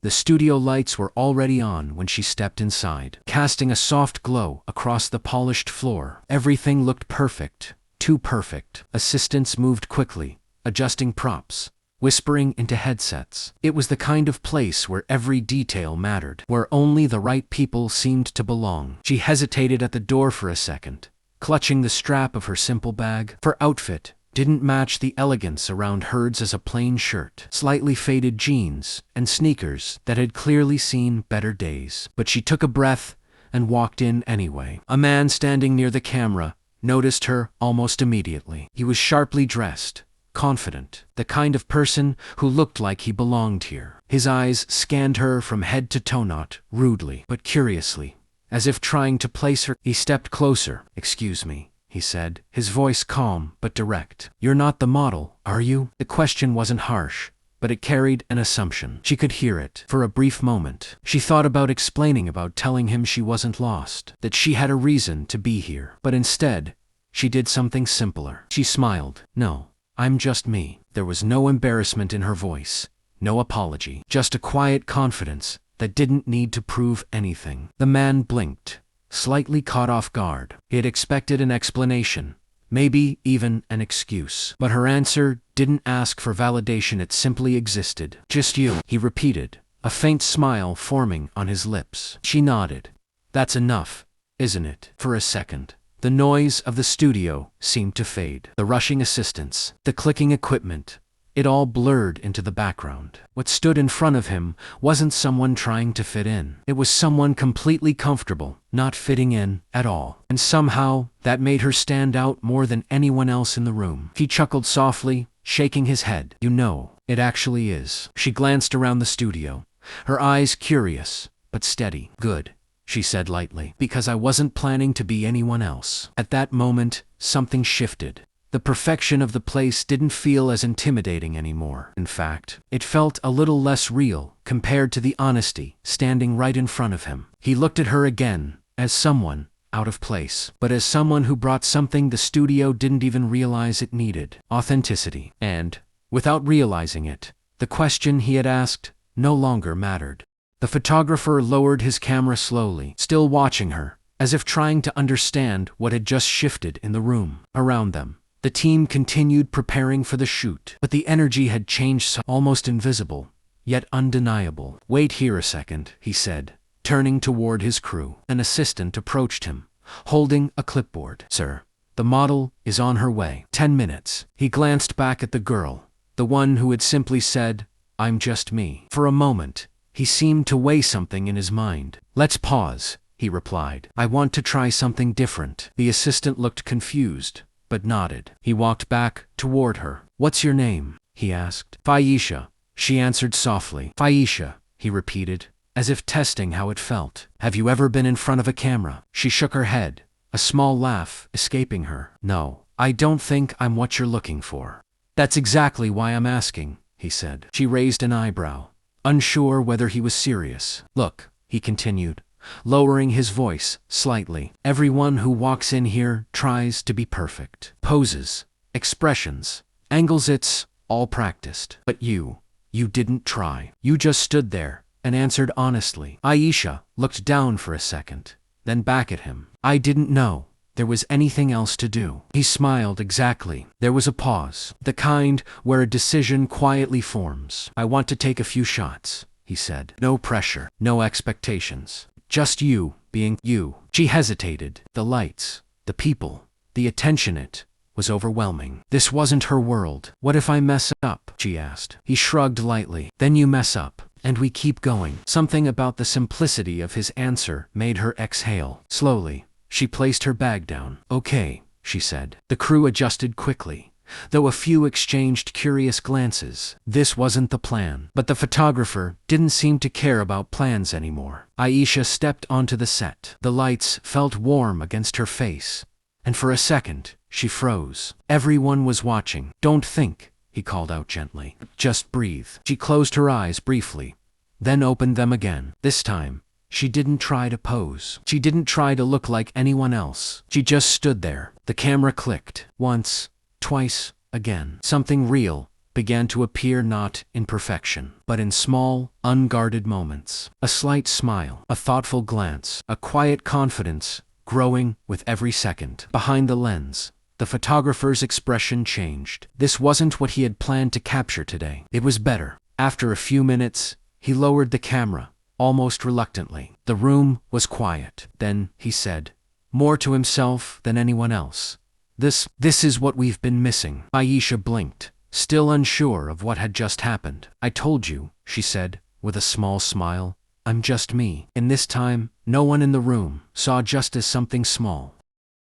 The studio lights were already on when she stepped inside, casting a soft glow across the polished floor. Everything looked perfect, too perfect. Assistants moved quickly, adjusting props, whispering into headsets. It was the kind of place where every detail mattered, where only the right people seemed to belong. She hesitated at the door for a second, clutching the strap of her simple bag. Her outfit didn't match the elegance around hers as a plain shirt, slightly faded jeans, and sneakers that had clearly seen better days. But she took a breath and walked in anyway. A man standing near the camera noticed her almost immediately. He was sharply dressed, confident, the kind of person who looked like he belonged here. His eyes scanned her from head to toe, not rudely, but curiously, as if trying to place her. He stepped closer. "Excuse me," he said, his voice calm but direct. "You're not the model, are you?" The question wasn't harsh, but it carried an assumption. She could hear it. For a brief moment, she thought about explaining, about telling him she wasn't lost, that she had a reason to be here. But instead, she did something simpler. She smiled. "No, I'm just me." There was no embarrassment in her voice, no apology, just a quiet confidence that didn't need to prove anything. The man blinked, slightly caught off guard. He had expected an explanation, maybe even an excuse. But her answer didn't ask for validation, it simply existed. "Just you," he repeated, a faint smile forming on his lips. She nodded. "That's enough, isn't it?" For a second, the noise of the studio seemed to fade. The rushing assistants, the clicking equipment, it all blurred into the background. What stood in front of him wasn't someone trying to fit in. It was someone completely comfortable, not fitting in at all. And somehow, that made her stand out more than anyone else in the room. He chuckled softly, shaking his head. "You know, it actually is." She glanced around the studio, her eyes curious, but steady. "Good," she said lightly, "because I wasn't planning to be anyone else." At that moment, something shifted. The perfection of the place didn't feel as intimidating anymore. In fact, it felt a little less real compared to the honesty standing right in front of him. He looked at her again, as someone out of place, but as someone who brought something the studio didn't even realize it needed: authenticity. And, without realizing it, the question he had asked no longer mattered. The photographer lowered his camera slowly, still watching her, as if trying to understand what had just shifted in the room around them. The team continued preparing for the shoot, but the energy had changed, so almost invisible, yet undeniable. "Wait here a second," he said, turning toward his crew. An assistant approached him, holding a clipboard. "Sir, the model is on her way. 10 minutes. He glanced back at the girl, the one who had simply said, "I'm just me." For a moment, he seemed to weigh something in his mind. "Let's pause," he replied. "I want to try something different." The assistant looked confused, but nodded. He walked back toward her. "What's your name?" he asked. "Faisha," she answered softly. "Faisha," he repeated, as if testing how it felt. "Have you ever been in front of a camera?" She shook her head, a small laugh escaping her. "No, I don't think I'm what you're looking for." "That's exactly why I'm asking," he said. She raised an eyebrow, unsure whether he was serious. "Look," he continued, lowering his voice slightly, "everyone who walks in here tries to be perfect. Poses, expressions, angles, it's all practiced. But you didn't try. You just stood there and answered honestly." Aisha looked down for a second, then back at him. "I didn't know there was anything else to do." He smiled. "Exactly." There was a pause, the kind where a decision quietly forms. "I want to take a few shots," he said. "No pressure, no expectations. Just you being you." She hesitated. The lights, the people, the attention, it was overwhelming. This wasn't her world. "What if I mess up?" she asked. He shrugged lightly. "Then you mess up, and we keep going." Something about the simplicity of his answer made her exhale. Slowly, she placed her bag down. "Okay," she said. The crew adjusted quickly, though a few exchanged curious glances. This wasn't the plan. But the photographer didn't seem to care about plans anymore. Aisha stepped onto the set. The lights felt warm against her face, and for a second, she froze. Everyone was watching. "Don't think," he called out gently. "Just breathe." She closed her eyes briefly, then opened them again. This time, she didn't try to pose. She didn't try to look like anyone else. She just stood there. The camera clicked. Once, twice, again. Something real, began to appear not in perfection, but in small, unguarded moments. A slight smile, a thoughtful glance, a quiet confidence growing with every second. Behind the lens, the photographer's expression changed. This wasn't what he had planned to capture today. It was better. After a few minutes, he lowered the camera, almost reluctantly. The room was quiet. Then, he said, more to himself than anyone else, This is what we've been missing." Aisha blinked, still unsure of what had just happened. "I told you," she said, with a small smile. "I'm just me." In this time, no one in the room saw just as something small.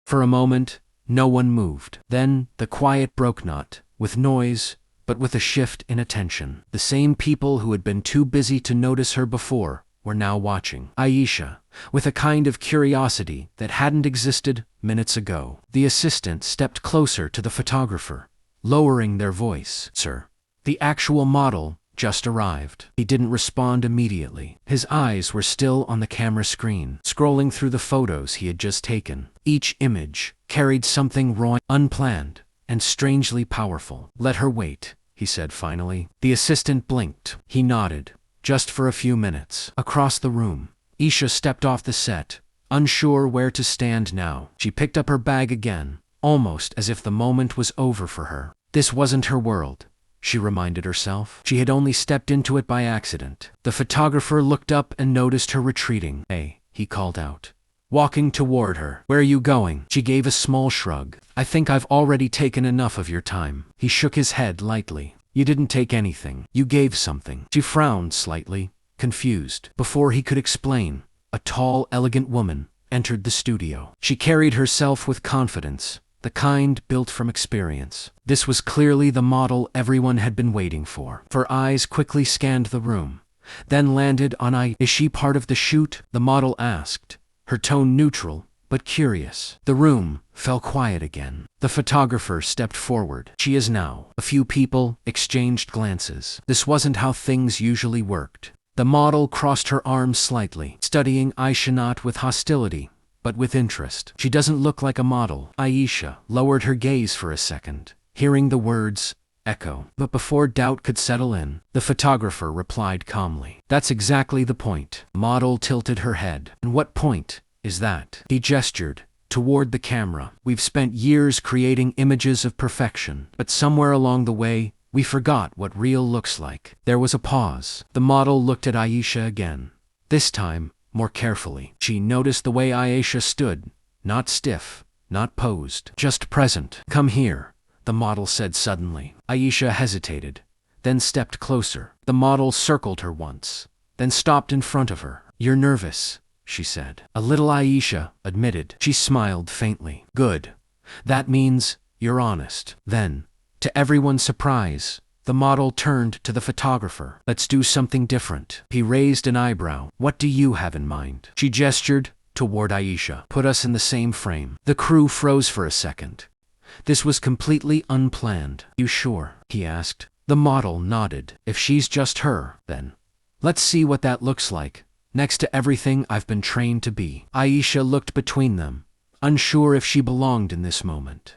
For a moment, no one moved. Then, the quiet broke not with noise, but with a shift in attention. The same people who had been too busy to notice her before were now watching Aisha, with a kind of curiosity that hadn't existed minutes ago. The assistant stepped closer to the photographer, lowering their voice. "Sir, the actual model just arrived." He didn't respond immediately. His eyes were still on the camera screen, scrolling through the photos he had just taken. Each image carried something raw, unplanned, and strangely powerful. "Let her wait," he said finally. The assistant blinked. He nodded. Just for a few minutes. Across the room, Aisha stepped off the set, unsure where to stand now. She picked up her bag again, almost as if the moment was over for her. This wasn't her world, she reminded herself. She had only stepped into it by accident. The photographer looked up and noticed her retreating. "Hey," he called out, walking toward her. "Where are you going?" She gave a small shrug. "I think I've already taken enough of your time." He shook his head lightly. "You didn't take anything. You gave something." She frowned slightly, confused. Before he could explain, a tall, elegant woman entered the studio. She carried herself with confidence, the kind built from experience. This was clearly the model everyone had been waiting for. Her eyes quickly scanned the room, then landed on "Is she part of the shoot?" the model asked, her tone neutral but curious. The room fell quiet again. The photographer stepped forward. "She is now." A few people exchanged glances. This wasn't how things usually worked. The model crossed her arms slightly, studying Aisha not with hostility, but with interest. "She doesn't look like a model." Aisha lowered her gaze for a second, hearing the words echo. But before doubt could settle in, the photographer replied calmly, "That's exactly the point." Model tilted her head. "And what point is that?" He gestured toward the camera. "We've spent years creating images of perfection, but somewhere along the way, we forgot what real looks like." There was a pause. The model looked at Aisha again, this time more carefully. She noticed the way Aisha stood, not stiff, not posed, just present. "Come here," the model said suddenly. Aisha hesitated, then stepped closer. The model circled her once, then stopped in front of her. "You're nervous," she said. "A little," Aisha admitted. She smiled faintly. "Good. That means you're honest." Then, to everyone's surprise, the model turned to the photographer. "Let's do something different." He raised an eyebrow. "What do you have in mind?" She gestured toward Aisha. "Put us in the same frame." The crew froze for a second. This was completely unplanned. "You sure?" he asked. The model nodded. "If she's just her, then let's see what that looks like, next to everything I've been trained to be." Aisha looked between them, unsure if she belonged in this moment.